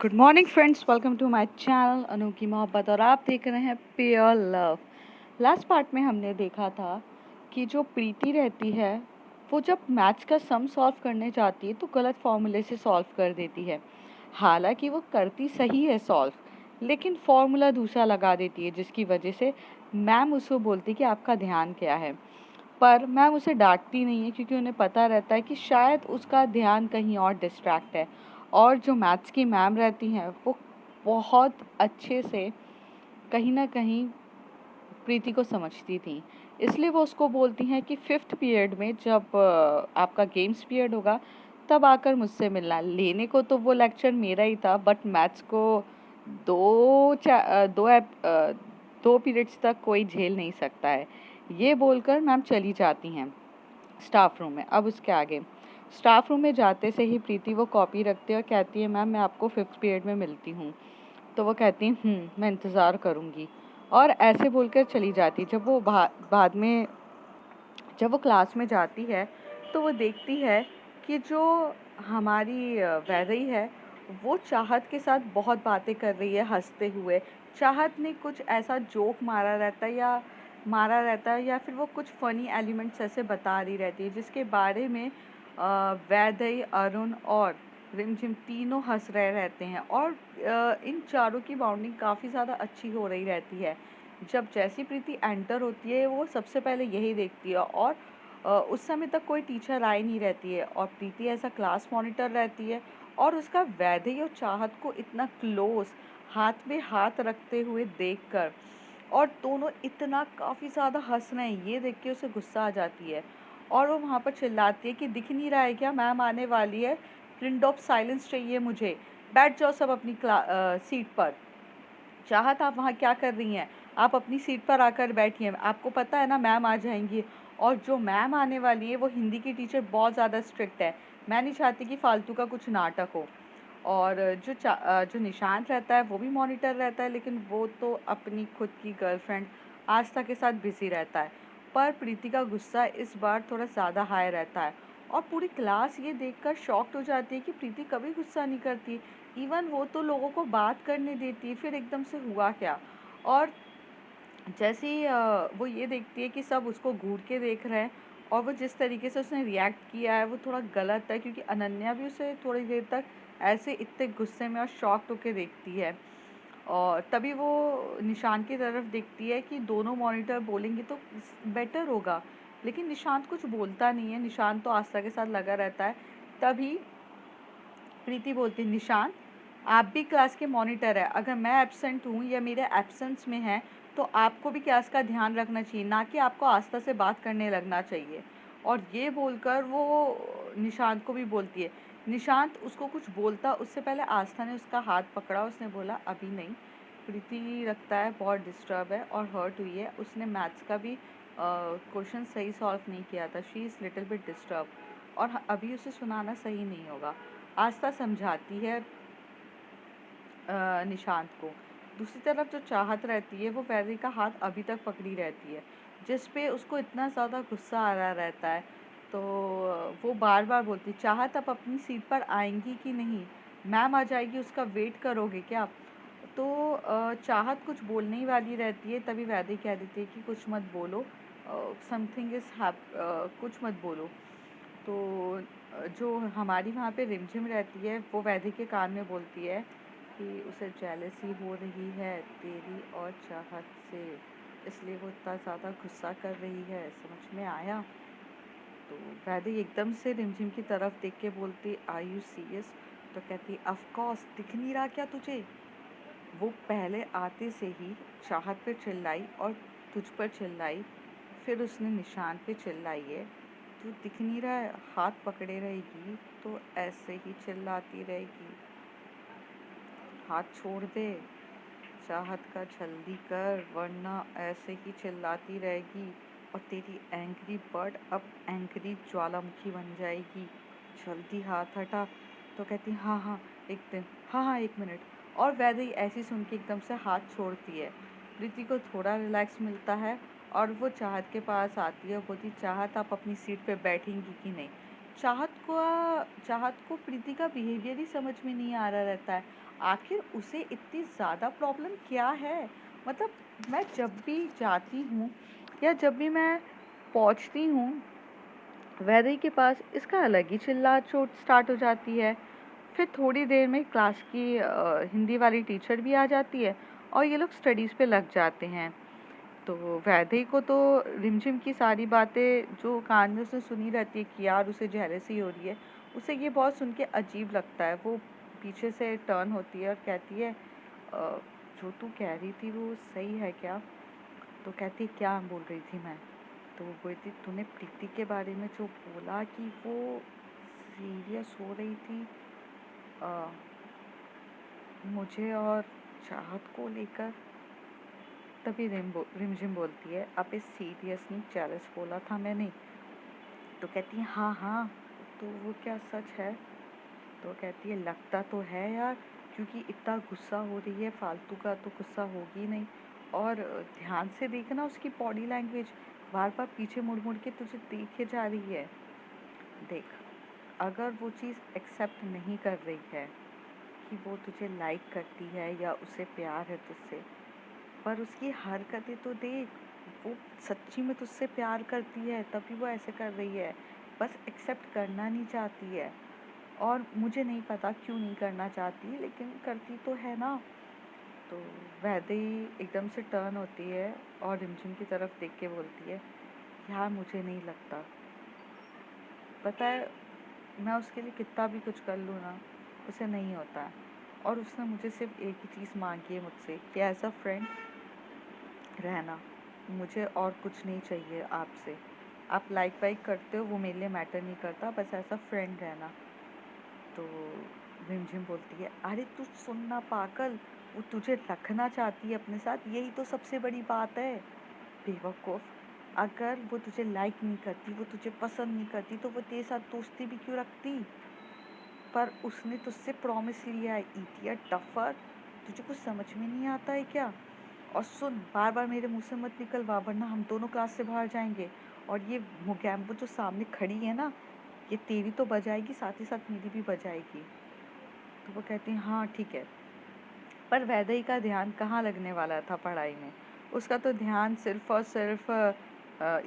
Good morning friends, welcome to my channel अनोखी मोहब्बत और आप देख रहे हैं प्योर लव। लास्ट पार्ट में हमने देखा था कि जो प्रीति रहती है वो जब मैथ्स का सम सॉल्व करने जाती है तो गलत फॉर्मूले से सॉल्व कर देती है। हालांकि वो करती सही है सॉल्व, लेकिन फॉर्मूला दूसरा लगा देती है, जिसकी वजह से मैम उसको बोलती कि आपका ध्यान क्या है। पर मैम उसे डांटती नहीं है, क्योंकि उन्हें पता रहता है कि शायद उसका ध्यान कहीं और डिस्ट्रैक्ट है। और जो मैथ्स की मैम रहती हैं वो बहुत अच्छे से कहीं ना कहीं प्रीति को समझती थी। इसलिए वो उसको बोलती हैं कि फिफ्थ पीरियड में जब आपका गेम्स पीरियड होगा तब आकर मुझसे मिलना। लेने को तो वो लेक्चर मेरा ही था, बट मैथ्स को दो चा, अ, दो एप, अ, दो पीरियड्स तक कोई झेल नहीं सकता है। ये बोलकर मैम चली जाती हैं स्टाफ रूम में। अब उसके आगे स्टाफ रूम में जाते से ही प्रीति वो कॉपी रखती है और कहती है, मैम मैं आपको फिफ्थ पीरियड में मिलती हूँ। तो वो कहती हैं, मैं इंतज़ार करूँगी, और ऐसे बोलकर चली जाती। बाद में जब वो क्लास में जाती है तो वो देखती है कि जो हमारी वैदेही है वो चाहत के साथ बहुत बातें कर रही है हंसते हुए। चाहत ने कुछ ऐसा जोक मारा रहता है या फिर वो कुछ फनी एलिमेंट्स ऐसे बता रही रहती है, जिसके बारे में वैदेही, अरुण और रिमझिम तीनों हंस रहे रहते हैं। और इन चारों की बाउंडिंग काफ़ी ज़्यादा अच्छी हो रही रहती है। जब जैसी प्रीति एंटर होती है वो सबसे पहले यही देखती है, और उस समय तक कोई टीचर आई नहीं रहती है, और प्रीति ऐसा क्लास मॉनिटर रहती है। और उसका वैदेही और चाहत को इतना क्लोज हाथ में हाथ रखते हुए देखकर, और दोनों इतना काफ़ी ज़्यादा हंस रहे हैं, ये देख के उसे गुस्सा आ जाती है। और वो वहाँ पर चिल्लाती है कि दिख नहीं रहा है क्या, मैम आने वाली है, प्रिंट ऑफ साइलेंस चाहिए मुझे, बैठ जाओ सब अपनी सीट पर। चाहत आप वहाँ क्या कर रही हैं? आप अपनी सीट पर आकर बैठिए, आपको पता है ना मैम आ जाएंगी। और जो मैम आने वाली है वो हिंदी की टीचर बहुत ज़्यादा स्ट्रिक्ट है। मैं नहीं चाहती कि फालतू का कुछ नाटक हो। और जो निशांत रहता है वो भी मॉनिटर रहता है, लेकिन वो तो अपनी खुद की गर्लफ्रेंड आस्था के साथ बिजी रहता है। पर प्रीति का गुस्सा इस बार थोड़ा ज़्यादा हाई रहता है, और पूरी क्लास ये देखकर शॉक्ड हो जाती है कि प्रीति कभी गुस्सा नहीं करती। इवन वो तो लोगों को बात करने देती है, फिर एकदम से हुआ क्या। और जैसे ही वो ये देखती है कि सब उसको घूर के देख रहे हैं, और वो जिस तरीके से उसने रिएक्ट किया है वो थोड़ा गलत है, क्योंकि अनन्या भी उसे थोड़ी देर तक ऐसे इतने गुस्से में और शॉक्ड होके देखती है। और तभी वो निशांत की तरफ देखती है कि दोनों मॉनिटर बोलेंगे तो बेटर होगा, लेकिन निशांत कुछ बोलता नहीं है। निशांत तो आस्था के साथ लगा रहता है। तभी प्रीति बोलती है, निशांत आप भी क्लास के मॉनिटर है, अगर मैं एब्सेंट हूँ या मेरे एब्सेंस में है तो आपको भी क्लास का ध्यान रखना चाहिए, ना कि आपको आस्था से बात करने लगना चाहिए। और ये बोलकर वो निशांत को भी बोलती है। निशांत उसको कुछ बोलता उससे पहले आस्था ने उसका हाथ पकड़ा, उसने बोला अभी नहीं। प्रीति लगता है बहुत डिस्टर्ब है और हर्ट हुई है, उसने मैथ्स का भी क्वेश्चन सही सॉल्व नहीं किया था, she is little bit disturb, और अभी उसे सुनाना सही नहीं होगा। आस्था समझाती है निशांत को। दूसरी तरफ जो चाहत रहती है वो वैदेही का हाथ अभी तक पकड़ी रहती है, जिस पे उसको इतना ज़्यादा गुस्सा आ रहा रहता है। तो वो बार बार बोलती है, चाहत आप अपनी सीट पर आएंगी कि नहीं, मैम आ जाएगी उसका वेट करोगे क्या। तो चाहत कुछ बोलने ही वाली रहती है, तभी वैदेही कह देती है कि कुछ मत बोलो, समथिंग इज़ कुछ मत बोलो। तो जो हमारी वहाँ पे रिमझिम रहती है वो वैदेही के कान में बोलती है कि उसे जेलसी हो रही है तेरी और चाहत से, इसलिए वो इतना ज़्यादा गुस्सा कर रही है, समझ में आया। तो वैदेही एकदम से रिमझिम की तरफ देख के बोलती, आर यू सीरियस। तो कहती, ऑफ कोर्स, दिख नहीं रहा क्या तुझे। वो पहले आते से ही चाहत पे चिल्लाई और तुझ पर चिल्लाई, फिर उसने निशान पे चिल्लाई है। तू दिख नहीं रहा है, हाथ पकड़े रहेगी तो ऐसे ही चिल्लाती रहेगी, हाथ छोड़ दे, चाहत का जल्दी कर, वरना ऐसे ही चिल्लाती रहेगी और तेरी एंग्री बर्ड अब एंग्री ज्वालामुखी बन जाएगी, जल्दी हाथ हटा। तो कहती, हाँ हाँ एक दिन, हाँ हाँ एक मिनट। और वैदेही ऐसी सुन के एकदम से हाथ छोड़ती है। प्रीति को थोड़ा रिलैक्स मिलता है, और वो चाहत के पास आती है और बोलती, चाहत आप अपनी सीट पे बैठेंगी कि नहीं। चाहत को चाहत को प्रीति का बिहेवियर ही समझ में नहीं आ रहा रहता है। आखिर उसे इतनी ज़्यादा प्रॉब्लम क्या है? मतलब मैं जब भी जाती हूँ या जब भी मैं पहुँचती हूँ वैदेही के पास, इसका अलग ही चिल्ला चोट स्टार्ट हो जाती है। फिर थोड़ी देर में क्लास की हिंदी वाली टीचर भी आ जाती है और ये लोग स्टडीज़ पे लग जाते हैं। तो वैदेही को तो रिमझिम की सारी बातें जो कान में उसने सुनी रहती है कि यार उसे जेलसी हो रही है, उसे ये बहुत सुन के अजीब लगता है। वो पीछे से टर्न होती है और कहती है जो तू कह रही थी वो सही है क्या? तो कहती है क्या बोल रही थी मैं? तो वो बोलती तूने प्रीति के बारे में जो बोला कि वो सीरियस हो रही थी अ, मुझे और चाहत को लेकर। तभी रिमझिम बोलती है अबे सीरियस नहीं, जेलस बोला था मैंने। तो कहती है हाँ हाँ, तो वो क्या सच है? तो कहती है लगता तो है यार, क्योंकि इतना गुस्सा हो रही है, फालतू का तो गुस्सा होगी नहीं। और ध्यान से देखना उसकी बॉडी लैंग्वेज, बार बार पीछे मुड़ मुड़ के तुझे देखे जा रही है। देख, अगर वो चीज़ एक्सेप्ट नहीं कर रही है कि वो तुझे लाइक करती है या उसे प्यार है तुझसे, पर उसकी हरकतें तो देख, वो सच्ची में तुझसे प्यार करती है तभी वो ऐसे कर रही है, बस एक्सेप्ट करना नहीं चाहती है। और मुझे नहीं पता क्यों नहीं करना चाहती, लेकिन करती तो है ना। तो वैदेही एकदम से टर्न होती है और रिमझिम की तरफ देख के बोलती है यार मुझे नहीं लगता, पता है मैं उसके लिए कितना भी कुछ कर लूँ ना, उसे नहीं होता है। और उसने मुझे सिर्फ एक ही चीज़ मांगी है मुझसे कि एज अ फ्रेंड रहना, मुझे और कुछ नहीं चाहिए आपसे। आप लाइक वाइक करते हो वो मेरे लिए मैटर नहीं करता, बस ऐसा फ्रेंड रहना। तो रिमझिम बोलती है अरे तू सुनना पागल, वो तुझे रखना चाहती है अपने साथ, यही तो सबसे बड़ी बात है बेवकूफ़। अगर वो तुझे लाइक नहीं करती, वो तुझे पसंद नहीं करती, तो वो तेरे साथ दोस्ती भी क्यों रखती? पर उसने तुझसे प्रॉमिस लिया है, इडियट डफर, तुझे कुछ समझ में नहीं आता है क्या? और सुन, बार बार मेरे मुंह से मत निकलवा वरना हम दोनों क्लास से बाहर जाएंगे। और ये मोगैम्बो जो सामने खड़ी है ना, ये तेरी तो बजाएगी साथ ही साथ मेरी भी बजाएगी। तो वो कहती है हाँ ठीक है। पर वैदेही का ध्यान कहाँ लगने वाला था पढ़ाई में? उसका तो ध्यान सिर्फ और सिर्फ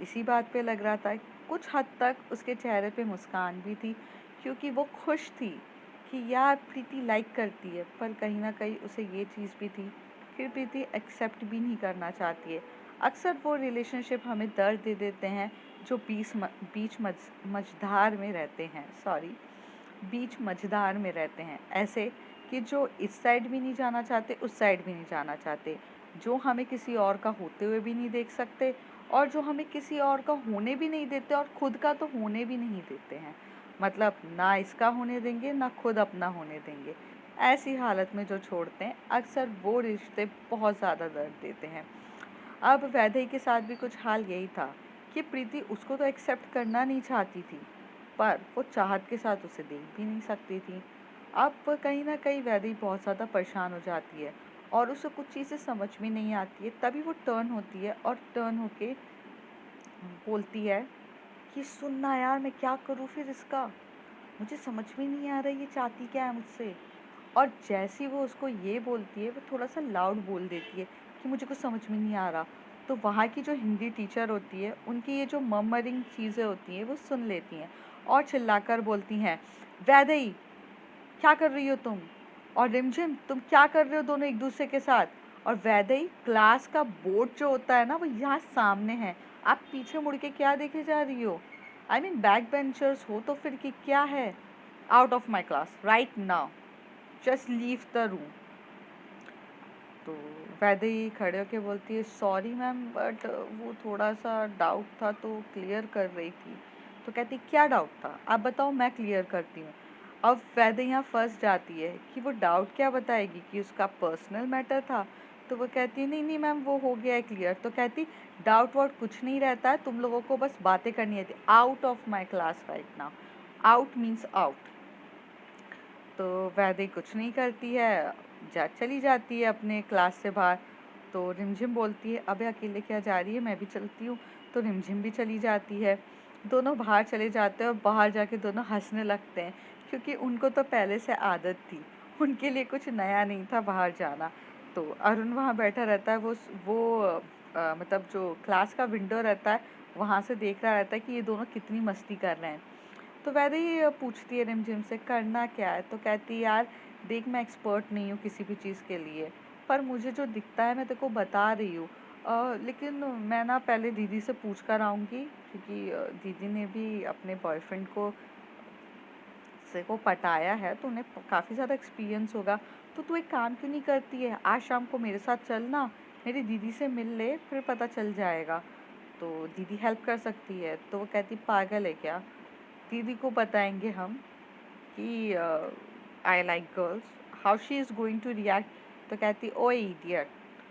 इसी बात पे लग रहा था। कुछ हद तक उसके चेहरे पे मुस्कान भी थी, क्योंकि वो खुश थी कि यार प्रीति लाइक करती है। पर कहीं ना कहीं उसे ये चीज़ भी थी कि प्रीति एक्सेप्ट भी नहीं करना चाहती है। अक्सर वो रिलेशनशिप हमें दर्द दे देते हैं जो बीच मझधार में रहते हैं, सॉरी, बीच मझधार में रहते हैं। ऐसे कि जो इस साइड भी नहीं जाना चाहते, उस साइड भी नहीं जाना चाहते, जो हमें किसी और का होते हुए भी नहीं देख सकते और जो हमें किसी और का होने भी नहीं देते और खुद का तो होने भी नहीं देते हैं। मतलब ना इसका होने देंगे ना खुद अपना होने देंगे। ऐसी हालत में जो छोड़ते हैं, अक्सर वो रिश्ते बहुत ज़्यादा दर्द देते हैं। अब वैदेही के साथ भी कुछ हाल यही था कि प्रीति उसको तो एक्सेप्ट करना नहीं चाहती थी, पर वो चाहत के साथ उसे देख भी नहीं सकती थी। अब कहीं न कहीं वैदेही बहुत ज़्यादा परेशान हो जाती है और उसे कुछ चीज़ें समझ में नहीं आती है, तभी वो टर्न होती है और टर्न होके बोलती है कि सुन ना यार, मैं क्या करूँ फिर इसका? मुझे समझ में नहीं आ रहा है ये चाहती क्या है मुझसे। और जैसे ही वो उसको ये बोलती है, वो थोड़ा-सा लाउड बोल देती है कि मुझे कुछ समझ में नहीं आ रहा। तो वहाँ की जो हिंदी टीचर होती है, उनकी ये जो मर्मरिंग चीज़ें होती हैं, वो सुन लेती हैं और चिल्लाकर बोलती हैं, "वैदेही, क्या कर रही हो तुम? और रिमझिम, तुम क्या कर रहे हो दोनों एक दूसरे के साथ?" और वैदेही, क्लास का बोर्ड जो होता है ना, वो यहाँ सामने है। आप पीछे मुड़ के क्या देखे जा रही हो? आई मीन बैक बेंचर्स हो तो फिर कि क्या है? Out of my class right now, just leave the room. तो वैदेही खड़े होके बोलती है सॉरी मैम, बट वो थोड़ा सा डाउट था तो क्लियर कर रही थी। तो कहती क्या डाउट था, आप बताओ मैं क्लियर करती हूँ। अब वैदेही यहाँ फंस जाती है कि वो डाउट क्या बताएगी, कि उसका पर्सनल मैटर था। तो वो कहती है नहीं नहीं मैम, वो हो गया है क्लियर। तो कहती डाउट वाउट कुछ नहीं रहता है, तुम लोगों को बस बातें करनी है। Out of my class right now. Out means out. तो वैदेही कुछ नहीं करती है, जा चली जाती है अपने क्लास से बाहर। तो रिमझिम बोलती है अबे अकेले क्या जा रही है, मैं भी चलती हूँ। तो रिमझिम भी चली जाती है। दोनों बाहर चले जाते हैं और बाहर जाके दोनों हंसने लगते हैं, क्योंकि उनको तो पहले से आदत थी। उनके लिए कुछ नया नहीं था बाहर जाना। तो अरुण वहाँ बैठा रहता है, वो मतलब जो क्लास का विंडो रहता है, वहाँ से देख रहा रहता है कि ये दोनों कितनी मस्ती कर रहे हैं। तो वैदेही पूछती है रिमझिम से करना क्या है, तो कहती है यार देख मैं एक्सपर्ट नहीं हूँ किसी भी चीज़ के लिए, पर मुझे जो दिखता है मैं तेरे को बता रही हूँ। लेकिन मैं ना पहले दीदी से पूछ कर आऊँगी, क्योंकि दीदी ने भी अपने बॉयफ्रेंड को पटाया है, तो उन्हें काफ़ी ज़्यादा एक्सपीरियंस होगा। तो तू एक काम क्यों नहीं करती है, आज शाम को मेरे साथ चलना, मेरी दीदी से मिल ले, फिर पता चल जाएगा। तो दीदी हेल्प कर सकती है। तो वो कहती पागल है क्या, दीदी को बताएंगे हम कि I like girls, how she is going to react. तो कहती ओए इडियट,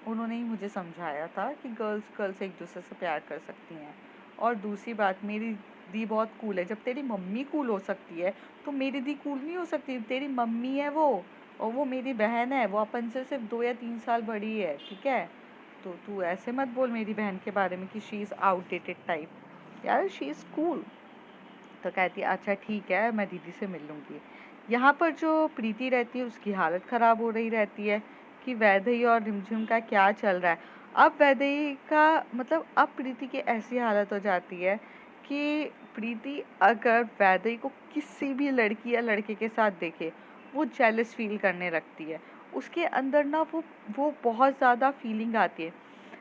उन्होंने ही मुझे समझाया था कि गर्ल्स गर्ल्स एक दूसरे से प्यार कर सकती हैं। और दूसरी बात, मेरी दी बहुत कूल है, जब तेरी मम्मी कूल हो सकती है तो मेरी दी कूल नहीं हो सकती, तेरी मम्मी है वो, और वो मेरी बहन है, वो अपन से सिर्फ 2 या 3 साल बड़ी है, ठीक है। तो तू ऐसे मत बोल मेरी बहन के बारे में कि शी इज़ आउटडेटेड टाइप, यार शी इज़ कूल। तो कहती है अच्छा ठीक है, मैं दीदी से मिल लूँगी। यहाँ पर जो प्रीति रहती है उसकी हालत ख़राब हो रही रहती है कि वैदेही और रिमझिम का क्या चल रहा है। अब वैदेही का मतलब अब प्रीति की ऐसी हालत हो जाती है कि प्रीति अगर वैदेही को किसी भी लड़की या लड़के के साथ देखे, वो जेलस फील करने लगती है। उसके अंदर ना वो बहुत ज़्यादा फीलिंग आती है।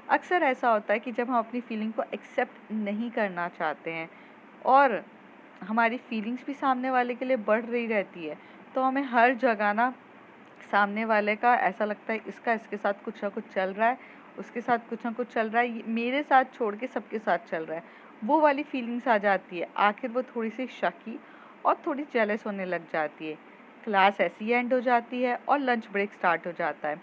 अक्सर ऐसा होता है कि जब हम अपनी फीलिंग को एक्सेप्ट नहीं करना चाहते हैं और हमारी फीलिंग्स भी सामने वाले के लिए बढ़ रही रहती है, तो हमें हर जगह ना सामने वाले का ऐसा लगता है इसका इसके साथ कुछ ना कुछ चल रहा है, उसके साथ कुछ ना कुछ चल रहा है, मेरे साथ छोड़ के सबके साथ चल रहा है, वो वाली फीलिंग्स आ जाती है। आखिर वो थोड़ी सी शकी और थोड़ी जेलस होने लग जाती है। क्लास ऐसी एंड हो जाती है और लंच ब्रेक स्टार्ट हो जाता है।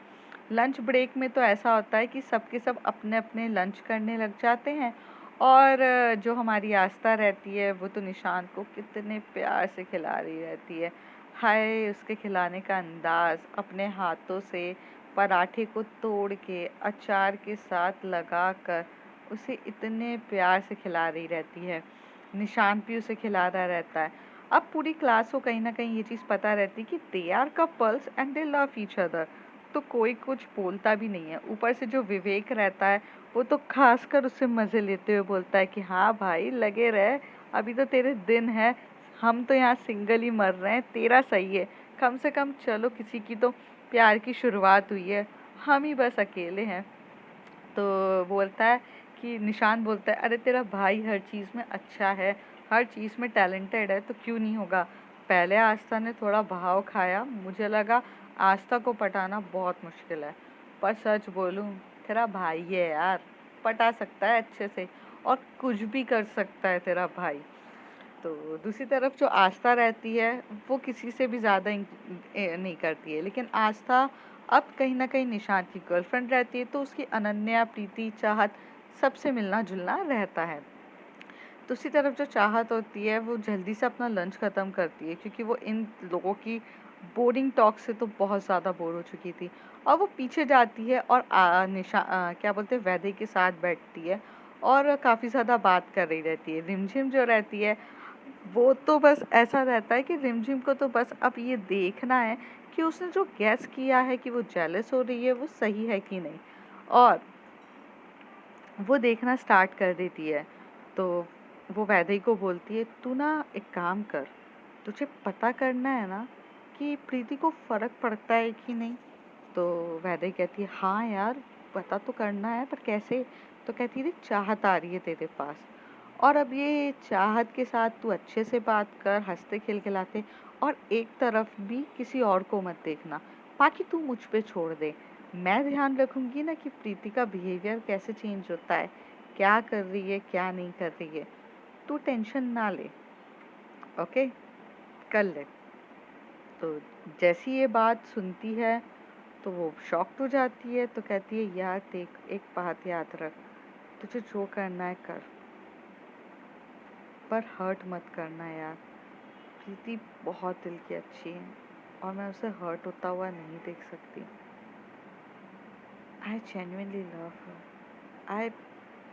लंच ब्रेक में तो ऐसा होता है कि सबके सब अपने अपने लंच करने लग जाते हैं, और जो हमारी आस्था रहती है वो तो निशान को कितने प्यार से खिला रही रहती है। हाय उसके खिलाने का अंदाज, अपने हाथों से पराठे को तोड़ के अचार के साथ लगाकर उसे इतने प्यार से खिला रही रहती है। निशान भी उसे खिला रहा रहता है। अब पूरी क्लास को कहीं ना कहीं ये चीज़ पता रहती है कि they are couples and they love each other, तो कोई कुछ बोलता भी नहीं है। ऊपर से जो विवेक रहता है वो तो खासकर उससे मज़े लेते हुए बोलता है कि हाँ भाई लगे रहे, अभी तो तेरे दिन है, हम तो यहाँ सिंगल ही मर रहे हैं, तेरा सही है, कम से कम चलो किसी की तो प्यार की शुरुआत हुई है, हम ही बस अकेले हैं। तो बोलता है कि निशान बोलता है अरे तेरा भाई हर चीज़ में अच्छा है, हर चीज़ में टैलेंटेड है, तो क्यों नहीं होगा। पहले आस्था ने थोड़ा भाव खाया, मुझे लगा आस्था को पटाना बहुत मुश्किल है, पर सच बोलूं तेरा भाई है यार, पटा सकता है अच्छे से, और कुछ भी कर सकता है तेरा भाई। तो दूसरी तरफ जो आस्था रहती है वो किसी से भी ज़्यादा नहीं करती है, लेकिन आस्था अब कहीं ना कहीं निशांत की गर्लफ्रेंड रहती है, तो उसकी अनन्या प्रीति चाहत सबसे मिलना जुलना रहता है। दूसरी तरफ जो चाहत होती है वो जल्दी से अपना लंच ख़त्म करती है, क्योंकि वो इन लोगों की बोरिंग टॉक से तो बहुत ज़्यादा बोर हो चुकी थी, और वो पीछे जाती है और क्या बोलते हैं वैदे के साथ बैठती है और काफ़ी ज़्यादा बात कर रही रहती है। रिमझिम जो रहती है वो तो बस ऐसा रहता है कि रिमझिम को तो बस अब ये देखना है कि उसने जो गैस किया है कि वो जेलस हो रही है वो सही है कि नहीं, और वो देखना स्टार्ट कर देती है। तो वो वैदेही को बोलती है तू ना एक काम कर, तुझे पता करना है ना कि प्रीति को फ़र्क पड़ता है कि नहीं। तो वैदेही कहती है हाँ यार, पता तो करना है पर कैसे। तो कहती है देख चाहत आ रही है तेरे पास, और अब ये चाहत के साथ तू अच्छे से बात कर, हंसते खिलखिलाते, और एक तरफ भी किसी और को मत देखना, बाकी तू मुझ पे छोड़ दे। मैं ध्यान रखूंगी ना कि प्रीति का बिहेवियर कैसे चेंज होता है, क्या कर रही है क्या नहीं कर रही है, तू टेंशन ना ले, ओके, कर ले। तो जैसी ये बात सुनती है तो वो शॉक्ड हो जाती है, तो कहती है यार देख एक बात याद रख, तुझे जो करना है कर, पर हर्ट मत करना यार। प्रीति बहुत दिल की अच्छी है और मैं उसे हर्ट होता हुआ नहीं देख सकती। I genuinely love her,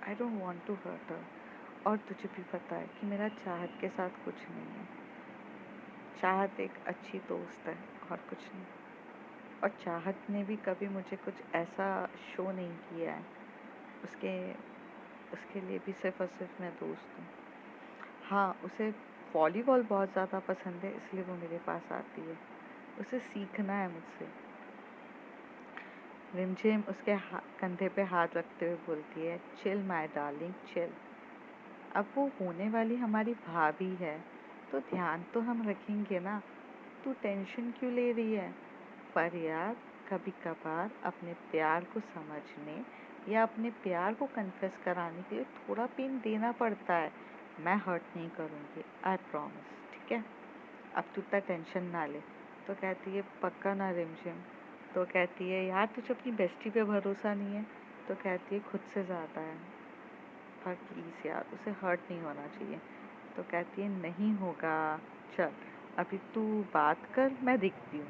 I don't want to hurt her. और तुझे भी पता है कि मेरा चाहत के साथ कुछ नहीं है, चाहत एक अच्छी दोस्त है और कुछ नहीं। और चाहत ने भी कभी मुझे कुछ ऐसा शो नहीं किया है। उसके उसके लिए भी सिर्फ़ और सिर्फ़ मैं दोस्त हूँ। हाँ, उसे वॉलीबॉल बहुत ज़्यादा पसंद है, इसलिए वो मेरे पास आती है। उसे सीखना है मुझसे। रिमझिम उसके कंधे पे हाथ रखते हुए बोलती है, चिल माय डार्लिंग चिल। अब वो होने वाली हमारी भाभी है, तो ध्यान तो हम रखेंगे ना। तू टेंशन क्यों ले रही है? पर यार, कभी कभार अपने प्यार को समझने या अपने प्यार को कन्फेस कराने के लिए थोड़ा पेन देना पड़ता है। मैं हर्ट नहीं करूँगी, आई प्रॉमिस, ठीक है? अब तू इतना टेंशन ना ले। तो कहती है, पक्का ना रिमझिम? तो कहती है, यार तुझे अपनी बेस्टी पे भरोसा नहीं है? तो कहती है, खुद से ज़्यादा है। पर प्लीज़ यार, उसे हर्ट नहीं होना चाहिए। तो कहती है, नहीं होगा। चल, अभी तू बात कर, मैं देखती हूँ।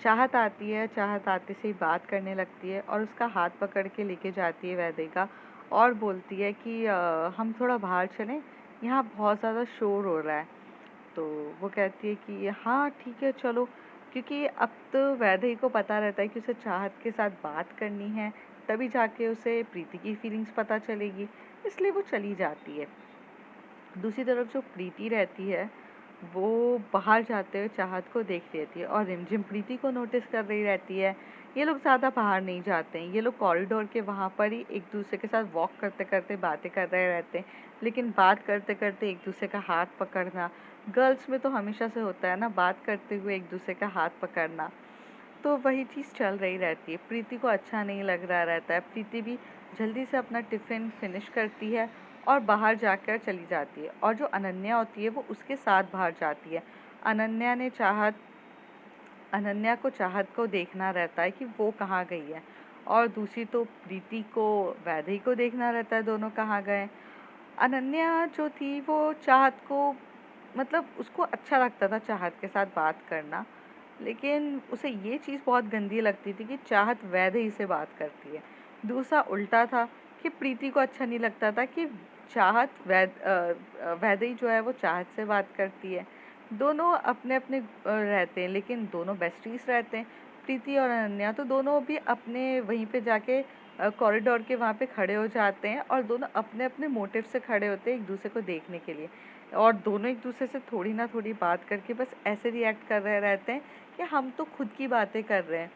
चाहत आती है, चाहत आते से ही बात करने लगती है और उसका हाथ पकड़ के लेके जाती है वैदिका और बोलती है कि हम थोड़ा बाहर चलें, यहाँ बहुत ज़्यादा शोर हो रहा है। तो वो कहती है कि हाँ ठीक है चलो, क्योंकि अब तो वैदेही को पता रहता है कि उसे चाहत के साथ बात करनी है, तभी जाके उसे प्रीति की फीलिंग्स पता चलेगी, इसलिए वो चली जाती है। दूसरी तरफ जो प्रीति रहती है, वो बाहर जाते हुए चाहत को देख रहती है और रिमझिम प्रीति को नोटिस कर रही रहती है। ये लोग ज़्यादा बाहर नहीं जाते हैं, ये लोग कॉरिडोर के वहाँ पर ही एक दूसरे के साथ वॉक करते करते बातें कर रहे रहते हैं। लेकिन बात करते करते एक दूसरे का हाथ पकड़ना, गर्ल्स में तो हमेशा से होता है ना, बात करते हुए एक दूसरे का हाथ पकड़ना। तो वही चीज़ चल रही रहती है। प्रीति को अच्छा नहीं लग रहा रहता है। प्रीति भी जल्दी से अपना टिफ़िन फिनिश करती है और बाहर जाकर चली जाती है और जो अनन्या होती है वो उसके साथ बाहर जाती है। अनन्या ने चाहत अनन्या को चाहत को देखना रहता है कि वो कहाँ गई है और दूसरी तो प्रीति को वैदेही को देखना रहता है, दोनों कहाँ गए। अनन्या जो थी वो चाहत को, मतलब उसको अच्छा लगता था चाहत के साथ बात करना, लेकिन उसे ये चीज़ बहुत गंदी लगती थी कि चाहत वैदेही से बात करती है। दूसरा उल्टा था कि प्रीति को अच्छा नहीं लगता था कि वैदेही जो है वो चाहत से बात करती है। दोनों अपने अपने रहते हैं, लेकिन दोनों बेस्टीज रहते हैं। प्रीति और अनन्या तो दोनों भी अपने वहीं पे जाके कॉरिडोर के वहाँ पे खड़े हो जाते हैं और दोनों अपने अपने मोटिव से खड़े होते हैं एक दूसरे को देखने के लिए, और दोनों एक दूसरे से थोड़ी ना थोड़ी बात करके बस ऐसे रिएक्ट कर रहे रहते हैं कि हम तो खुद की बातें कर रहे हैं।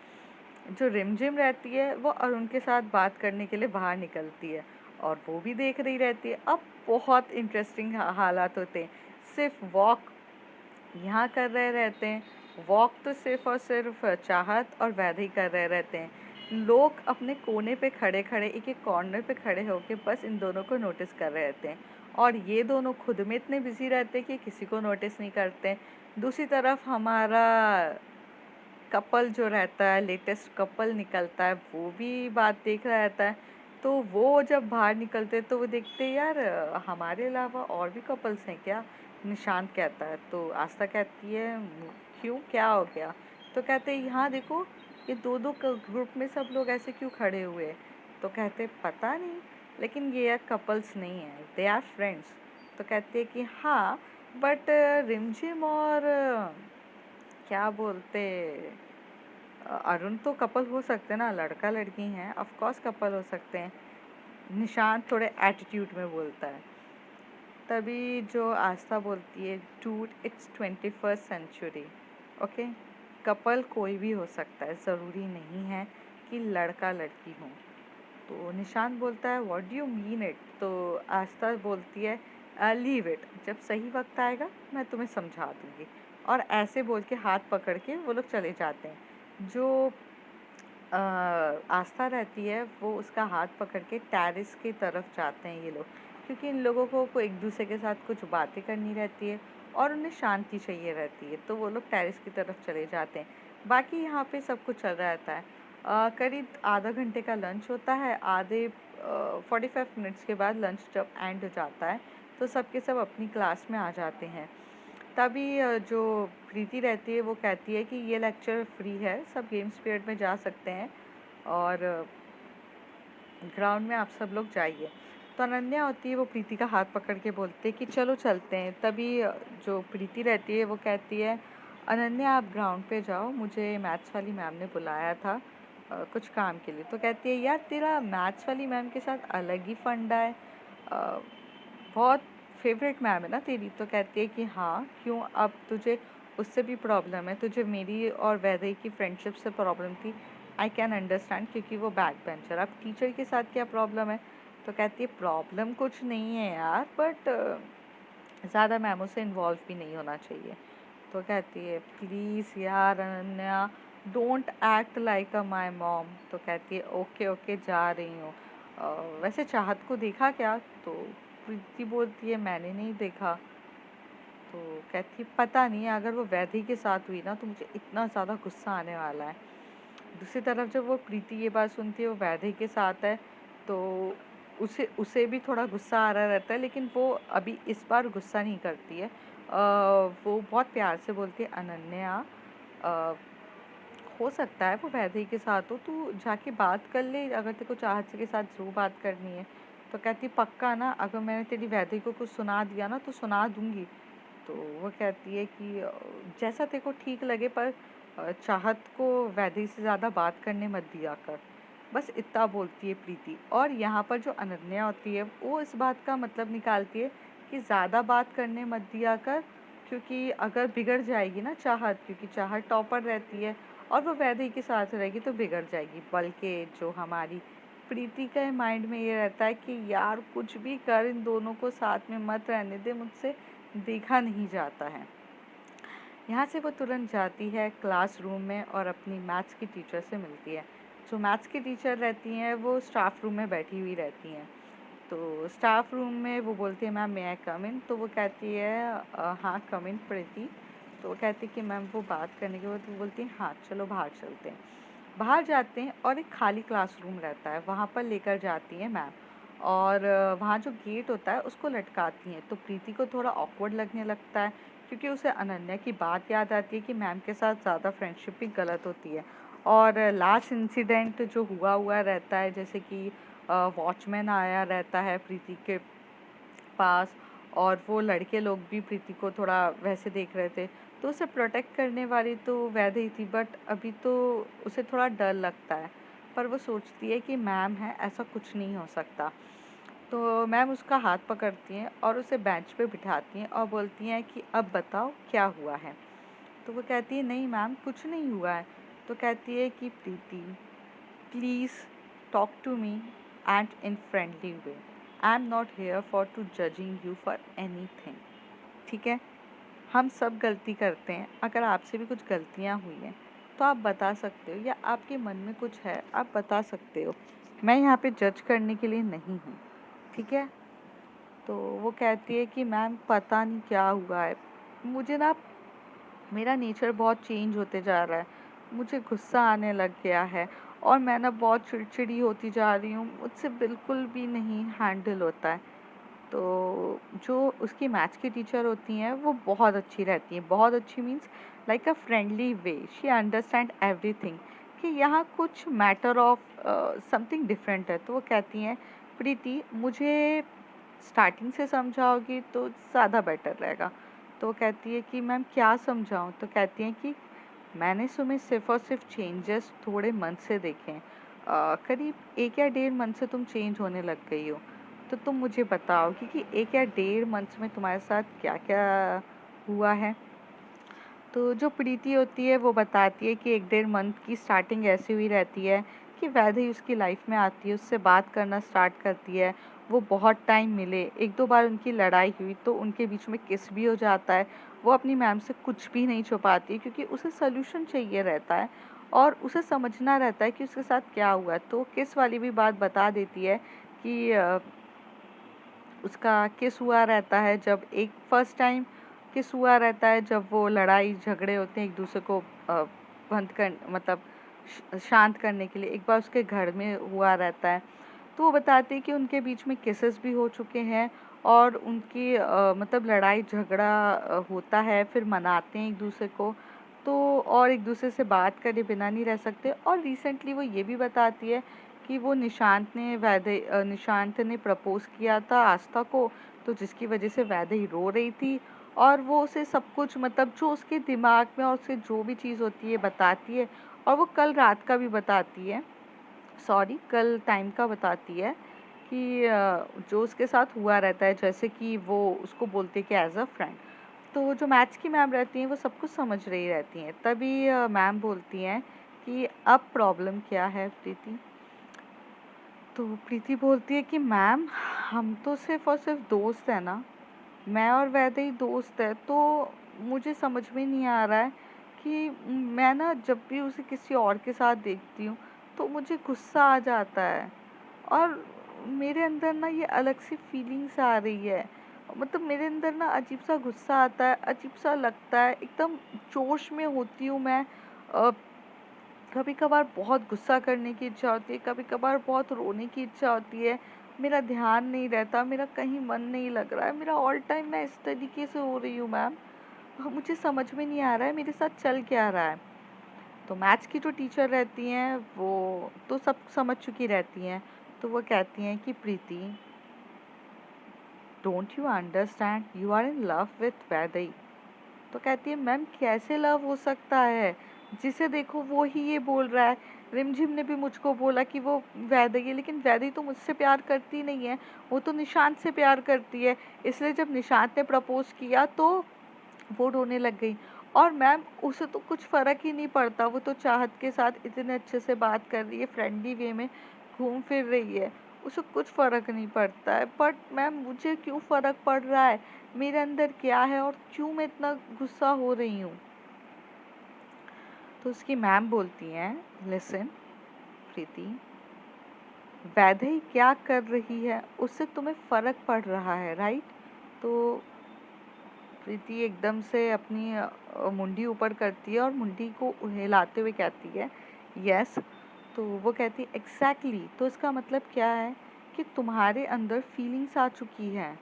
जो रिमझिम रहती है वो अरुण के साथ बात करने के लिए बाहर निकलती है और वो भी देख रही रहती है। अब बहुत इंटरेस्टिंग हालात होते हैं। सिर्फ वॉक यहाँ कर रहे रहते हैं, वॉक तो सिर्फ और सिर्फ चाहत और वैदेही कर रहे रहते हैं। लोग अपने कोने पे खड़े खड़े एक एक कॉर्नर पे खड़े होके बस इन दोनों को नोटिस कर रहे रहते हैं और ये दोनों खुद में इतने बिजी रहते हैं कि किसी को नोटिस नहीं करते। दूसरी तरफ हमारा कपल जो रहता है, लेटेस्ट कपल निकलता है, वो भी बात देख रहा रहता है। तो वो जब बाहर निकलते तो वो देखते, यार हमारे अलावा और भी कपल्स हैं क्या? निशांत कहता है। तो आस्था कहती है, क्यों, क्या हो गया?" तो कहते हैं, यहाँ देखो, ये दो दो ग्रुप में सब लोग ऐसे क्यों खड़े हुए हैं?" तो कहते पता नहीं, लेकिन ये कपल्स नहीं है, दे आर फ्रेंड्स। तो कहते हैं कि हाँ, बट रिमझिम और क्या बोलते, अरुण तो कपल हो सकते हैं ना, लड़का लड़की हैं, ऑफ कोर्स कपल हो सकते हैं। निशांत थोड़े एटीट्यूड में बोलता है। तभी जो आस्था बोलती है, dude it's 21st century, okay, couple कोई भी हो सकता है, ज़रूरी नहीं है कि लड़का लड़की हो। तो निशांत बोलता है, what do you mean it? तो आस्था बोलती है, लीव इट, जब सही वक्त आएगा मैं तुम्हें समझा दूंगी। और ऐसे बोल के हाथ पकड़ के वो लोग चले जाते हैं। जो आस्था रहती है वो उसका हाथ पकड़ के टेरेस की तरफ जाते हैं ये लोग, क्योंकि इन लोगों को एक दूसरे के साथ कुछ बातें करनी रहती है और उन्हें शांति चाहिए रहती है, तो वो लोग टेरेस की तरफ चले जाते हैं। बाकी यहाँ पे सब कुछ चल रहा रहता है। करीब आधा घंटे का लंच होता है, आधे 45 मिनट्स के बाद लंच जब एंड हो जाता है तो सबके सब अपनी क्लास में आ जाते हैं। तभी जो प्रीति रहती है वो कहती है कि ये लेक्चर फ्री है, सब गेम्स पीरियड में जा सकते हैं और ग्राउंड में आप सब लोग जाइए। तो अनन्या होती है, वो प्रीति का हाथ पकड़ के बोलते हैं कि चलो चलते हैं। तभी जो प्रीति रहती है वो कहती है, अनन्या आप ग्राउंड पे जाओ, मुझे मैथ्स वाली मैम ने बुलाया था कुछ काम के लिए। तो कहती है यार तेरा मैथ्स वाली मैम के साथ अलग ही फंडा है, अ, बहुत फेवरेट मैम है ना तेरी। तो कहती है कि हाँ क्यों, अब तुझे उससे भी प्रॉब्लम है, तुझे मेरी और वैदेही की फ्रेंडशिप से प्रॉब्लम थी। आई कैन अंडरस्टैंड क्योंकि वो बैक बेंचर। अब टीचर के साथ क्या प्रॉब्लम है? तो कहती है प्रॉब्लम कुछ नहीं है यार, बट ज़्यादा मैमों से इन्वॉल्व भी नहीं होना चाहिए। तो कहती है प्लीज़ यार Ananya, don't act like a my mom. तो कहती है ओके ओके जा रही हूँ। वैसे चाहत को देखा क्या? तो प्रीति बोलती है मैंने नहीं देखा। तो कहती पता नहीं, अगर वो वैदेही के साथ हुई ना तो मुझे इतना ज़्यादा गुस्सा आने वाला है। दूसरी तरफ जब वो प्रीति ये बात सुनती है वो वैदेही के साथ है, तो उसे उसे भी थोड़ा गुस्सा आ रहा रहता है, लेकिन वो अभी इस बार गुस्सा नहीं करती है। वो बहुत प्यार से बोलती है अनन्या, अ, हो सकता है वो वैदेही के साथ हो, तू जाके बात कर ले अगर तेरे को चाहत के साथ जो बात करनी है। तो कहती पक्का ना, अगर मैंने तेरी वैदेही को कुछ सुना दिया ना तो सुना दूंगी। तो वो कहती है कि जैसा तेरे को ठीक लगे, पर चाहत को वैदेही से ज़्यादा बात करने मत दिया कर। बस इतना बोलती है प्रीति। और यहाँ पर जो अनन्या होती है वो इस बात का मतलब निकालती है कि ज़्यादा बात करने मत दिया कर, क्योंकि अगर बिगड़ जाएगी ना चाहत, क्योंकि चाहत टॉपर रहती है और वो वैदेही के साथ रहेगी तो बिगड़ जाएगी। बल्कि जो हमारी प्रीति के माइंड में ये रहता है कि यार कुछ भी कर, इन दोनों को साथ में मत रहने दे, मुझसे देखा नहीं जाता है। यहाँ से वो तुरंत जाती है क्लासरूम में और अपनी मैथ्स की टीचर से मिलती है। जो मैथ्स की टीचर रहती हैं वो स्टाफ रूम में बैठी हुई रहती हैं। तो स्टाफ रूम में वो बोलती है मैम मे आई कम इन? तो वो कहती है हाँ कम इन प्रीति। तो वो कहती है कि मैम वो बात करने के बाद वो बोलती है हाँ चलो बाहर चलते हैं। बाहर जाते हैं और एक खाली क्लासरूम रहता है, वहाँ पर लेकर जाती हैं मैम। और वहाँ जो गेट होता है उसको लटकाती हैं। तो प्रीति को थोड़ा ऑकवर्ड लगने लगता है, क्योंकि उसे अनन्या की बात याद आती है कि मैम के साथ ज़्यादा फ्रेंडशिप भी गलत होती है। और लास्ट इंसिडेंट जो हुआ हुआ रहता है, जैसे कि वॉचमैन आया रहता है प्रीति के पास, और वो लड़के लोग भी प्रीति को थोड़ा वैसे देख रहे थे। तो उसे प्रोटेक्ट करने वाली तो वैदेही थी, बट अभी तो उसे थोड़ा डर लगता है। पर वो सोचती है कि मैम है, ऐसा कुछ नहीं हो सकता। तो मैम उसका हाथ पकड़ती हैं और उसे बेंच पे बिठाती हैं और बोलती हैं कि अब बताओ क्या हुआ है। तो वो कहती है नहीं मैम कुछ नहीं हुआ है। तो कहती है कि Preeti please talk to me and in friendly way. I am not here for to judging you for anything. ठीक है, हम सब गलती करते हैं। अगर आपसे भी कुछ गलतियाँ हुई हैं तो आप बता सकते हो, या आपके मन में कुछ है आप बता सकते हो। मैं यहाँ पे जज करने के लिए नहीं हूँ। ठीक है। तो वो कहती है कि मैम पता नहीं क्या हुआ है, मुझे ना मेरा नेचर बहुत चेंज होते जा रहा है, मुझे गुस्सा आने लग गया है और मैं ना बहुत चिड़चिड़ी होती जा रही हूँ, मुझसे बिल्कुल भी नहीं हैंडल होता है। तो जो उसकी मैथ्स की टीचर होती हैं वो बहुत अच्छी रहती हैं, बहुत अच्छी means like a friendly way, she understand everything कि यहाँ कुछ मैटर ऑफ समथिंग डिफरेंट है। तो वो कहती हैं प्रीति मुझे स्टार्टिंग से समझाओगी तो ज़्यादा बेटर रहेगा। तो वो कहती है कि मैम क्या समझाऊँ? तो कहती हैं कि मैंने तुम्हें सिर्फ और सिर्फ चेंजेस थोड़े मंथ से देखे हैं, करीब 1 या 1.5 मंथ से तुम चेंज होने लग गई हो। तो तुम मुझे बताओ कि 1 या 1.5 मंथ में तुम्हारे साथ क्या क्या हुआ है। तो जो प्रीति होती है वो बताती है कि 1 डेढ़ मंथ की स्टार्टिंग ऐसी हुई रहती है कि वैदेही उसकी लाइफ में आती है, उससे बात करना स्टार्ट करती है। वो बहुत टाइम मिले, 1 2 बार उनकी लड़ाई हुई तो उनके बीच में किस भी हो जाता है। वो अपनी मैम से कुछ भी नहीं छुपाती क्योंकि उसे सल्यूशन चाहिए रहता है और उसे समझना रहता है कि उसके साथ क्या हुआ है। तो किस वाली भी बात बता देती है कि उसका किस हुआ रहता है, जब एक फर्स्ट टाइम किस हुआ रहता है जब वो लड़ाई झगड़े होते हैं एक दूसरे को बंद कर मतलब शांत करने के लिए, एक बार उसके घर में हुआ रहता है। तो वो बताती है कि उनके बीच में केसेस भी हो चुके हैं और उनकी मतलब लड़ाई झगड़ा होता है, फिर मनाते हैं एक दूसरे को। तो और एक दूसरे से बात करे बिना नहीं रह सकते। और रिसेंटली वो ये भी बताती है कि वो निशांत ने प्रपोज किया था आस्था को, तो जिसकी वजह से वैदेही रो रही थी और वो उसे सब कुछ मतलब जो उसके दिमाग में और उसे जो भी चीज़ होती है बताती है, और वो कल रात का भी बताती है, सॉरी कल टाइम का बताती है कि जो उसके साथ हुआ रहता है, जैसे कि वो उसको बोलते हैं कि एज अ फ्रेंड। तो जो मैथ्स की मैम रहती हैं वो सब कुछ समझ रही रहती हैं, तभी मैम बोलती हैं कि अब प्रॉब्लम क्या है प्रीति। तो प्रीति बोलती है कि मैम हम तो सिर्फ और सिर्फ दोस्त हैं ना, मैं और वैदे ही दोस्त है, तो मुझे समझ में नहीं आ रहा है कि मैं ना जब भी उसे किसी और के साथ देखती हूँ तो मुझे गुस्सा आ जाता है, और मेरे अंदर ना ये अलग सी फीलिंग्स आ रही है। मतलब मेरे अंदर ना अजीब सा गुस्सा आता है, अजीब सा लगता है, एकदम जोश में होती हूँ मैं। कभी कभार बहुत गुस्सा करने की इच्छा होती है, कभी कभार बहुत रोने की इच्छा होती है, मेरा ध्यान नहीं रहता, मेरा कहीं मन नहीं लग रहा है, मेरा ऑल टाइम मैं इस तरीके से हो रही हूँ मैम। मुझे समझ में नहीं आ रहा है मेरे साथ चल क्या रहा है। तो मैथ्स की जो टीचर रहती हैं वो तो सब समझ चुकी रहती हैं, तो वो कहती हैं कि Preeti, don't you understand, you are in love with Vaidehi. तो कहती है मैम कैसे लव हो सकता है, जिसे देखो वो ही ये बोल रहा है। रिमझिम ने भी मुझको बोला कि वो वैदई है, लेकिन वैदई तो मुझसे प्यार करती नहीं है, वो तो निशांत से प्यार करती है। इसलिए जब निशांत ने प्रपोज किया तो वो रोने लग गई। और मैम उसे तो कुछ फ़र्क ही नहीं पड़ता, वो तो चाहत के साथ इतने अच्छे से बात कर रही है, फ्रेंडली वे में घूम फिर रही है, उसे कुछ फ़र्क नहीं पड़ता है। बट मैम मुझे क्यों फ़र्क पड़ रहा है, मेरे अंदर क्या है और क्यों मैं इतना गुस्सा हो रही हूँ। तो उसकी मैम बोलती हैं, लिसन प्रीति, वैदेही क्या कर रही है उससे तुम्हें फ़र्क पड़ रहा है, राइट। तो प्रीति एकदम से अपनी मुंडी ऊपर करती है और मुंडी को हिलाते हुए कहती है यस। तो वो कहती है एग्जैक्टली, तो इसका मतलब क्या है कि तुम्हारे अंदर फीलिंग्स आ चुकी हैं,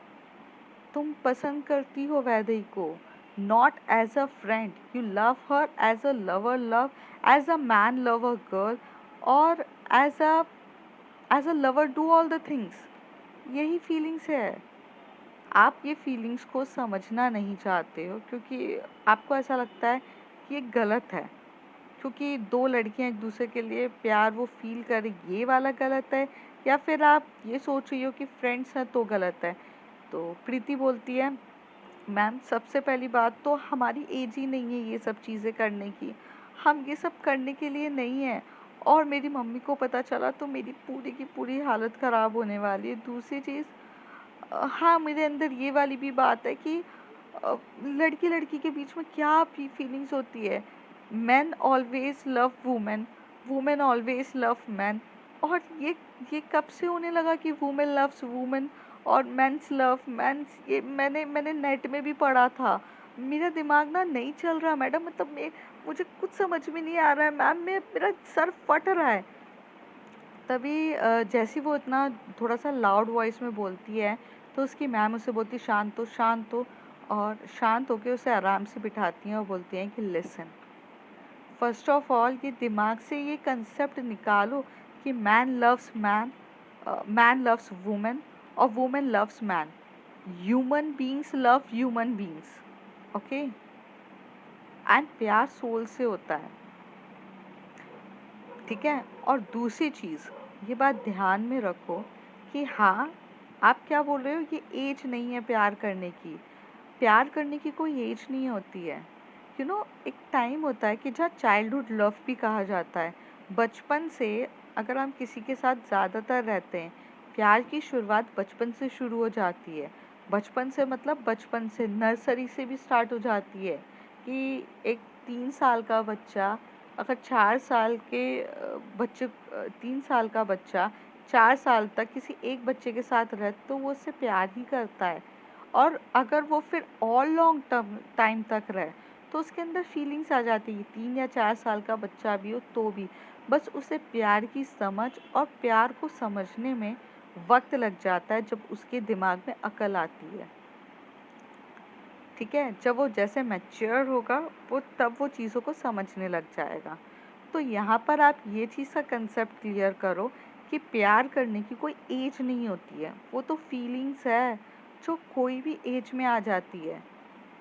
तुम पसंद करती हो वैदेही को, not as a friend, you love her as a lover love, as a man love a girl, और as a lover do all the things. यही फीलिंग्स है। आप ये फीलिंग्स को समझना नहीं चाहते हो क्योंकि आपको ऐसा लगता है कि ये गलत है, क्योंकि दो लड़कियां एक दूसरे के लिए प्यार वो फील करें ये वाला गलत है, या फिर आप ये सोच रही हो कि फ्रेंड्स हैं तो गलत है। तो प्रीति बोलती है मैम सबसे पहली बात तो हमारी एज ही नहीं है ये सब चीज़ें करने की, हम ये सब करने के लिए नहीं है, और मेरी मम्मी को पता चला तो मेरी पूरी की पूरी हालत ख़राब होने वाली है। दूसरी चीज़, हाँ मेरे अंदर ये वाली भी बात है कि लड़की लड़की के बीच में क्या फीलिंग्स होती है, man always love women, women always love man, और ये कब से होने लगा कि वुमेन लव्स वुमेन और मेंस लव मेंस, ये मैंने मैंने नेट में भी पढ़ा था। मेरा दिमाग ना नहीं चल रहा मैडम, मतलब मुझे कुछ समझ में नहीं आ रहा है मैम, मेरा सर फट रहा है। तभी जैसी वो इतना थोड़ा सा लाउड वॉइस में बोलती है, तो उसकी मैम उसे बोलती है शांत हो शांत हो, और शांत होकर उसे आराम से बिठाती हैं और बोलती हैं कि लिसन, फर्स्ट ऑफ ऑल ये दिमाग से ये कंसेप्ट निकालो कि man loves man, man loves women और women loves man, human beings love human beings, okay, and प्यार सोल से होता है, ठीक है। और दूसरी चीज़, ये बात ध्यान में रखो कि हाँ आप क्या बोल रहे हो, ये एज नहीं है प्यार करने की, प्यार करने की कोई एज नहीं होती है। एक टाइम होता है कि जहाँ चाइल्डहुड लव भी कहा जाता है, बचपन से अगर हम किसी के साथ ज़्यादातर रहते हैं, प्यार की शुरुआत बचपन से शुरू हो जाती है। बचपन से मतलब बचपन से नर्सरी से भी स्टार्ट हो जाती है कि एक 3 साल का बच्चा अगर 4 साल के 3 साल का बच्चा 4 साल तक किसी एक बच्चे के साथ रहे तो वो उससे प्यार ही करता है, और अगर वो फिर और लॉन्ग टर्म टाइम तक रहे तो उसके अंदर फीलिंग्स आ जाती है, 3 या 4 साल का बच्चा भी हो तो भी, बस उसे प्यार की समझ और प्यार को समझने में वक्त लग जाता है, जब उसके दिमाग में अकल आती है, ठीक है। जब वो जैसे मैच्योर होगा वो तब वो चीज़ों को समझने लग जाएगा। तो यहाँ पर आप ये चीज़ का कंसेप्ट क्लियर करो कि प्यार करने की कोई एज नहीं होती है, वो तो फीलिंग्स है जो कोई भी एज में आ जाती है,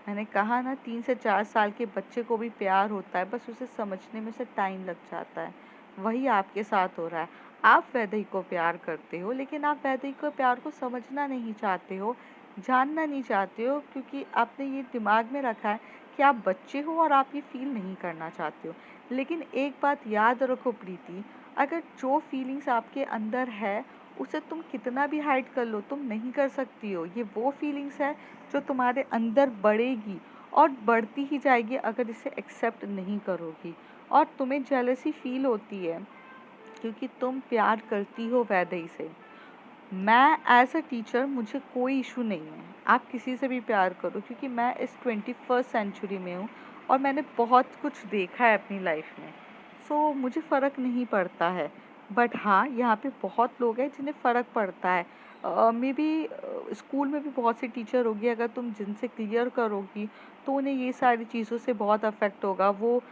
मैंने कहा ना 3 से 4 साल के बच्चे को भी प्यार होता है, बस उसे समझने में से टाइम लग जाता है। वही आपके साथ हो रहा है। आप वैदेही को प्यार करते हो, लेकिन आप वैदेही को प्यार को समझना नहीं चाहते हो, जानना नहीं चाहते हो, क्योंकि आपने ये दिमाग में रखा है कि आप बच्चे हो और आप ये फ़ील नहीं करना चाहते हो। लेकिन एक बात याद रखो प्रीति, अगर जो फीलिंग्स आपके अंदर है, उसे तुम कितना भी हाइड कर लो, तुम नहीं कर सकती हो। ये वो फीलिंग्स है जो तुम्हारे अंदर बढ़ेगी और बढ़ती ही जाएगी अगर इसे एक्सेप्ट नहीं करोगी। और तुम्हें जेलसी फील होती है क्योंकि तुम प्यार करती हो वैदेही से। मैं एज अ टीचर, मुझे कोई इशू नहीं है, आप किसी से भी प्यार करो, क्योंकि मैं इस 21st सेंचुरी में हूँ और मैंने बहुत कुछ देखा है अपनी लाइफ में। सो मुझे फ़र्क नहीं पड़ता है। बट हाँ, यहाँ पे बहुत लोग हैं जिन्हें फ़र्क पड़ता है। मे बी स्कूल में भी बहुत सी टीचर होगी, अगर तुम जिनसे क्लियर करोगी तो उन्हें ये सारी चीज़ों से बहुत अफेक्ट होगा। वो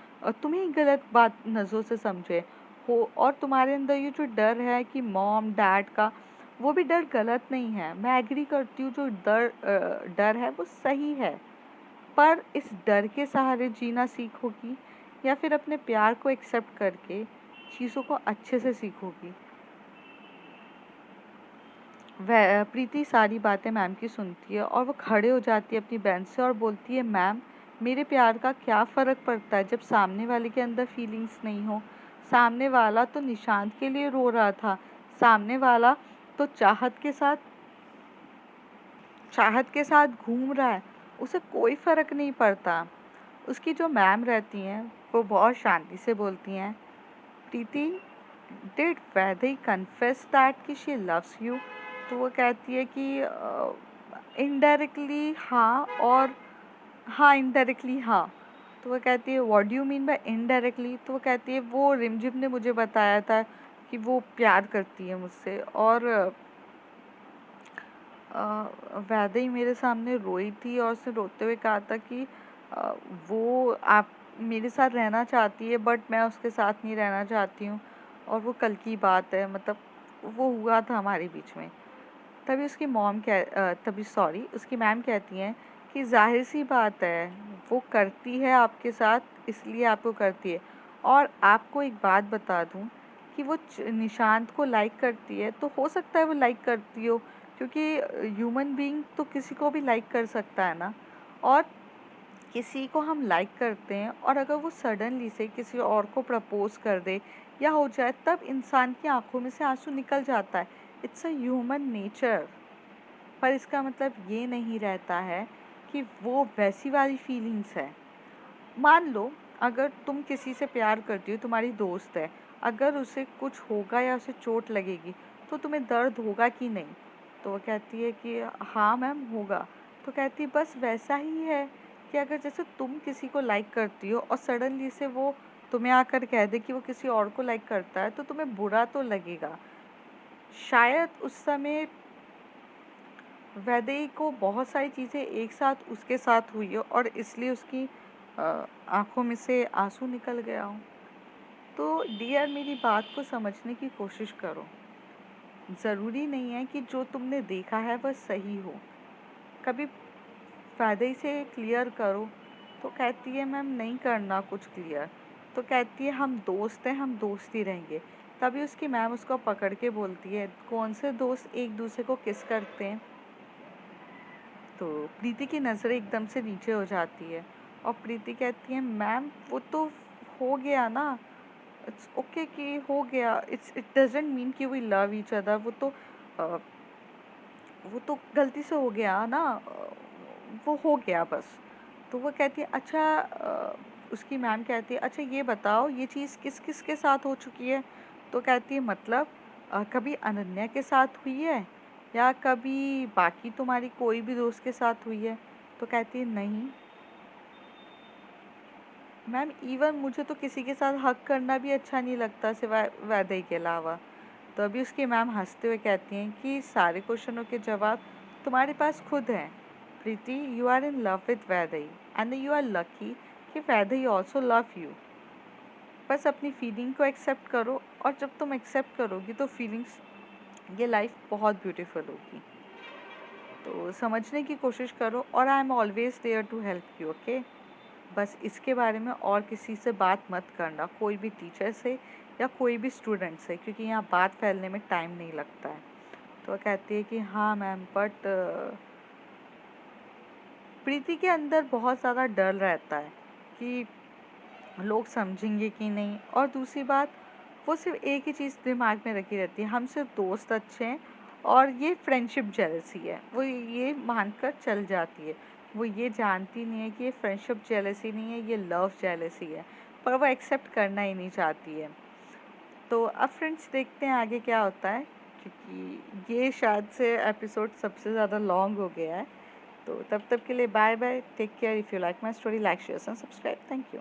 तुम्हें ही गलत बात नज़रों से समझे हो, और तुम्हारे अंदर ये जो डर है कि मॉम डैड का, वो भी डर गलत नहीं है। मैं एग्री करती हूँ, जो डर है वो सही है। पर इस डर के सहारे जीना सीखोगी या फिर अपने प्यार को एक्सेप्ट करके चीज़ों को अच्छे से सीखोगी? वह प्रीति सारी बातें मैम की सुनती है और वो खड़े हो जाती है अपनी बेंच से और बोलती है, मैम, मेरे प्यार का क्या फ़र्क पड़ता है जब सामने वाले के अंदर फीलिंग्स नहीं हो। सामने वाला तो निशांत के लिए रो रहा था, सामने वाला तो चाहत के साथ घूम रहा है, उसे कोई फ़र्क नहीं पड़ता। उसकी जो मैम रहती हैं, वो बहुत शांति से बोलती हैं, प्रीति, डिड वैदेही कन्फेस दैट कि शी लव्स यू? तो वो कहती है कि इनडायरेक्टली हाँ, और हाँ, इनडायरेक्टली हाँ। तो वो कहती है, what do you mean by indirectly? तो वो कहती है, वो रिमझिम ने मुझे बताया था कि वो प्यार करती है मुझसे। और वैदेही मेरे सामने रोई थी और उसने रोते हुए कहा था कि अ, वो आप मेरे साथ रहना चाहती है, बट मैं उसके साथ नहीं रहना चाहती हूँ। और वो कल की बात है, मतलब वो हुआ था हमारे बीच में। तभी सॉरी, उसकी मैम कहती हैं कि ज़ाहिर सी बात है, वो करती है आपके साथ, इसलिए आपको करती है। और आपको एक बात बता दूँ कि वो निशांत को लाइक करती है, तो हो सकता है वो लाइक करती हो, क्योंकि ह्यूमन बीइंग तो किसी को भी लाइक कर सकता है ना। और किसी को हम लाइक करते हैं और अगर वो सडनली से किसी और को प्रपोज कर दे या हो जाए, तब इंसान की आंखों में से आंसू निकल जाता है। It's a human nature. पर इसका मतलब ये नहीं रहता है कि वो वैसी वाली फीलिंग्स है। मान लो, अगर तुम किसी से प्यार करती हो, तुम्हारी दोस्त है, अगर उसे कुछ होगा या उसे चोट लगेगी, तो तुम्हें दर्द होगा कि नहीं? तो वो कहती है कि हाँ मैम, होगा। तो कहती है, बस वैसा ही है कि अगर जैसे तुम किसी को लाइक करती हो और सडनली से वो तुम्हें आकर कह दे कि वो किसी और को लाइक करता है, तो तुम्हें बुरा तो लगेगा। शायद उस समय वैदेही को बहुत सारी चीज़ें एक साथ उसके साथ हुई हो और इसलिए उसकी आँखों में से आँसू निकल गया हो। तो डियर, मेरी बात को समझने की कोशिश करो। ज़रूरी नहीं है कि जो तुमने देखा है वह सही हो। कभी वैदेही से क्लियर करो। तो कहती है, मैम नहीं करना कुछ क्लियर। तो कहती है, हम दोस्त हैं, हम दोस्त ही रहेंगे। तभी उसकी मैम उसको पकड़ के बोलती है, कौन से दोस्त एक दूसरे को किस करते हैं? तो प्रीति की नज़रें एकदम से नीचे हो जाती है और प्रीति कहती है, मैम वो तो हो गया ना, इट्स ओके कि हो गया, इट डजंट मीन कि वी लव ईच अदर। अ, वो तो गलती से हो गया ना, वो हो गया बस। तो वो कहती है, अच्छा, उसकी मैम कहती है, अच्छा ये बताओ, ये चीज़ किस किस के साथ हो चुकी है? तो कहती है, मतलब कभी अनन्या के साथ हुई है या कभी बाकी तुम्हारी कोई भी दोस्त के साथ हुई है? तो कहती है, नहीं मैम, इवन मुझे तो किसी के साथ हग करना भी अच्छा नहीं लगता सिवाय वैदेही के अलावा। तो अभी उसकी मैम हंसते हुए कहती हैं कि सारे क्वेश्चनों के जवाब तुम्हारे पास खुद हैं। Preeti, you are in love with Vaidehi and you are lucky कि वैदेही ऑल्सो लव यू। बस अपनी फीलिंग को एक्सेप्ट करो, और जब तुम एक्सेप्ट करोगी तो फीलिंग्स, ये लाइफ बहुत ब्यूटीफुल होगी। तो समझने की कोशिश करो और I am always there to help you, okay. बस इसके बारे में और किसी से बात मत करना, कोई भी टीचर से या कोई भी स्टूडेंट से, क्योंकि यहाँ बात फैलने में टाइम नहीं लगता है। तो वो कहती है कि हाँ मैम, बट प्रीति के अंदर बहुत ज़्यादा डर रहता है कि लोग समझेंगे कि नहीं, और दूसरी बात, वो सिर्फ एक ही चीज़ दिमाग में रखी रहती है, हम सिर्फ दोस्त अच्छे हैं और ये फ्रेंडशिप जेलसी है, वो ये मानकर चल जाती है। वो ये जानती नहीं है कि ये फ्रेंडशिप जेलसी नहीं है, ये लव जेलसी है, पर वो एक्सेप्ट करना ही नहीं चाहती है। तो अब फ्रेंड्स देखते हैं आगे क्या होता है, क्योंकि ये शायद से एपिसोड सबसे ज़्यादा लॉन्ग हो गया है। तो तब तक के लिए bye bye, take care. If you like my story, like share and subscribe. Thank you.